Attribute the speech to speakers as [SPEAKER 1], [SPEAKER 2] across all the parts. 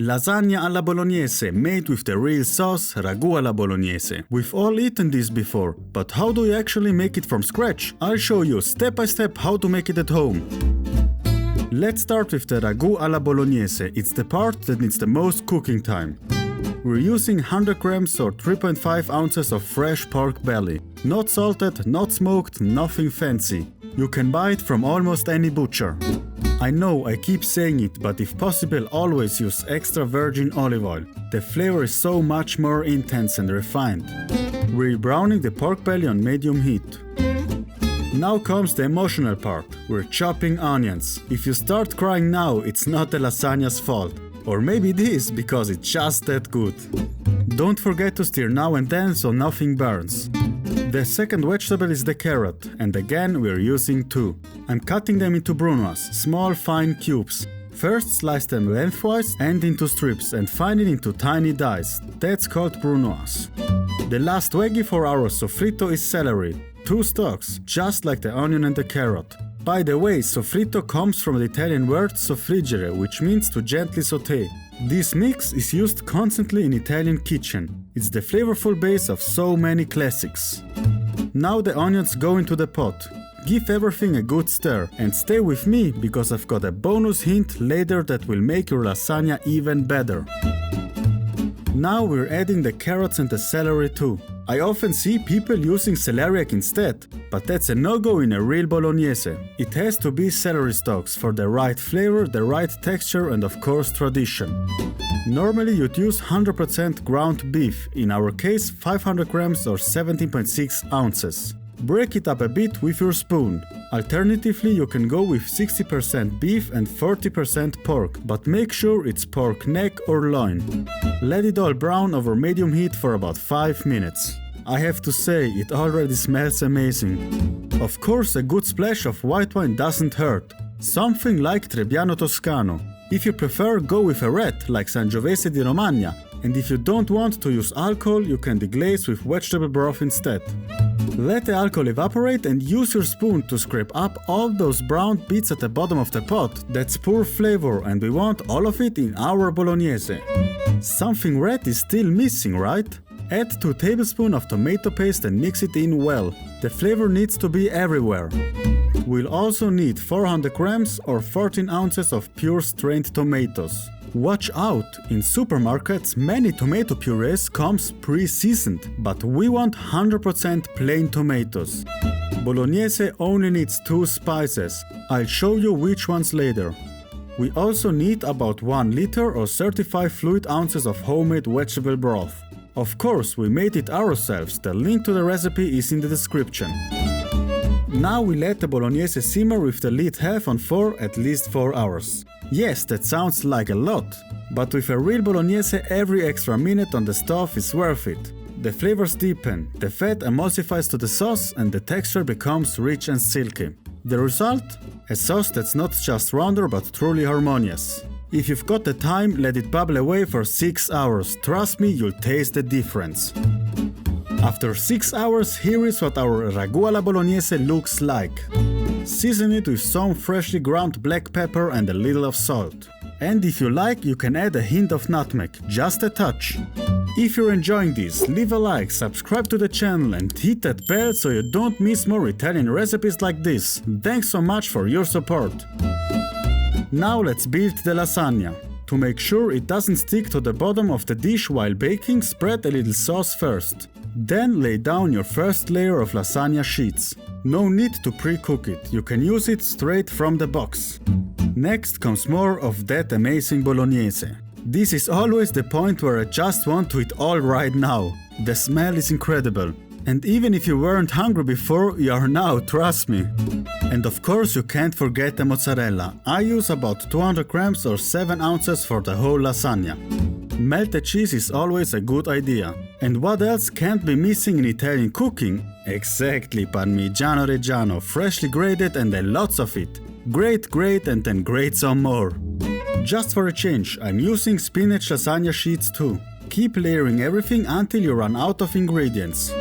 [SPEAKER 1] Lasagna alla Bolognese, made with the real sauce, ragu alla Bolognese. We've all eaten this before, but how do you actually make it from scratch? I'll show you step by step how to make it at home. Let's start with the ragu alla Bolognese. It's the part that needs the most cooking time. We're using 100 grams or 3.5 ounces of fresh pork belly. Not salted, not smoked, nothing fancy. You can buy it from almost any butcher. I know I keep saying it, but if possible always use extra virgin olive oil. The flavor is so much more intense and refined. We're browning the pork belly on medium heat. Now comes the emotional part. We're chopping onions. If you start crying now, it's not the lasagna's fault. Or maybe it is, because it's just that good. Don't forget to stir now and then so nothing burns. The second vegetable is the carrot, and again we're using 2. I'm cutting them into brunoise, small fine cubes. First slice them lengthwise and into strips and finally into tiny dice. That's called brunoise. The last veggie for our sofrito is celery. 2 stalks, just like the onion and the carrot. By the way, sofrito comes from the Italian word soffriggere, which means to gently sauté. This mix is used constantly in Italian kitchen. It's the flavorful base of so many classics. Now the onions go into the pot. Give everything a good stir and stay with me because I've got a bonus hint later that will make your lasagna even better. Now we're adding the carrots and the celery too. I often see people using celeriac instead, but that's a no-go in a real bolognese. It has to be celery stalks for the right flavor, the right texture and of course tradition. Normally you'd use 100% ground beef, in our case 500 grams or 17.6 ounces. Break it up a bit with your spoon. Alternatively, you can go with 60% beef and 40% pork, but make sure it's pork neck or loin. Let it all brown over medium heat for about 5 minutes. I have to say, it already smells amazing. Of course, a good splash of white wine doesn't hurt. Something like Trebbiano Toscano. If you prefer, go with a red, like Sangiovese di Romagna. And if you don't want to use alcohol, you can deglaze with vegetable broth instead. Let the alcohol evaporate and use your spoon to scrape up all those brown bits at the bottom of the pot. That's pure flavor and we want all of it in our bolognese. Something red is still missing, right? Add 2 tablespoons of tomato paste and mix it in well. The flavor needs to be everywhere. We'll also need 400 grams or 14 ounces of pure strained tomatoes. Watch out! In supermarkets, many tomato purees comes pre-seasoned, but we want 100% plain tomatoes. Bolognese only needs 2 spices. I'll show you which ones later. We also need about 1 liter or 35 fluid ounces of homemade vegetable broth. Of course, we made it ourselves. The link to the recipe is in the description. Now we let the bolognese simmer with the lid half on for at least 4 hours. Yes, that sounds like a lot, but with a real bolognese every extra minute on the stove is worth it. The flavors deepen, the fat emulsifies to the sauce and the texture becomes rich and silky. The result? A sauce that's not just rounder but truly harmonious. If you've got the time, let it bubble away for 6 hours. Trust me, you'll taste the difference. After 6 hours, here is what our ragu alla bolognese looks like. Season it with some freshly ground black pepper and a little of salt. And if you like, you can add a hint of nutmeg, just a touch. If you're enjoying this, leave a like, subscribe to the channel and hit that bell so you don't miss more Italian recipes like this. Thanks so much for your support. Now let's build the lasagna. To make sure it doesn't stick to the bottom of the dish while baking, spread a little sauce first. Then lay down your first layer of lasagna sheets. No need to pre-cook it, you can use it straight from the box. Next comes more of that amazing bolognese. This is always the point where I just want to eat all right now. The smell is incredible. And even if you weren't hungry before, you are now, trust me. And of course you can't forget the mozzarella. I use about 200 grams or 7 ounces for the whole lasagna. Melted cheese is always a good idea. And what else can't be missing in Italian cooking? Exactly, Parmigiano Reggiano, freshly grated and then lots of it. Grate, and then grate some more. Just for a change, I'm using spinach lasagna sheets too. Keep layering everything until you run out of ingredients.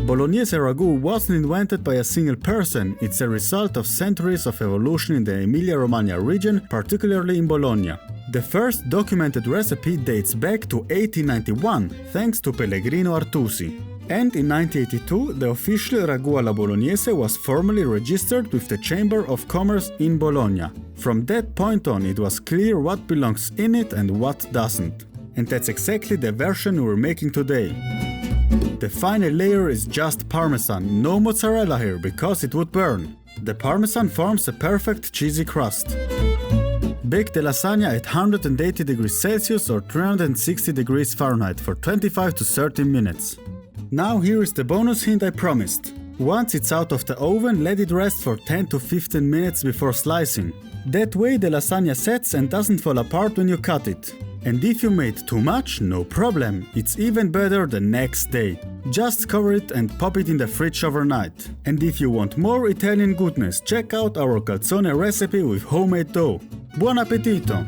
[SPEAKER 1] Bolognese ragu wasn't invented by a single person, it's a result of centuries of evolution in the Emilia-Romagna region, particularly in Bologna. The first documented recipe dates back to 1891, thanks to Pellegrino Artusi. And in 1982, the official Ragù alla Bolognese was formally registered with the Chamber of Commerce in Bologna. From that point on, it was clear what belongs in it and what doesn't. And that's exactly the version we're making today. The final layer is just Parmesan, no mozzarella here because it would burn. The Parmesan forms a perfect cheesy crust. Bake the lasagna at 180 degrees Celsius or 360 degrees Fahrenheit for 25 to 30 minutes. Now here is the bonus hint I promised. Once it's out of the oven, let it rest for 10 to 15 minutes before slicing. That way the lasagna sets and doesn't fall apart when you cut it. And if you made too much, no problem, it's even better the next day. Just cover it and pop it in the fridge overnight. And if you want more Italian goodness, check out our calzone recipe with homemade dough. Buon appetito!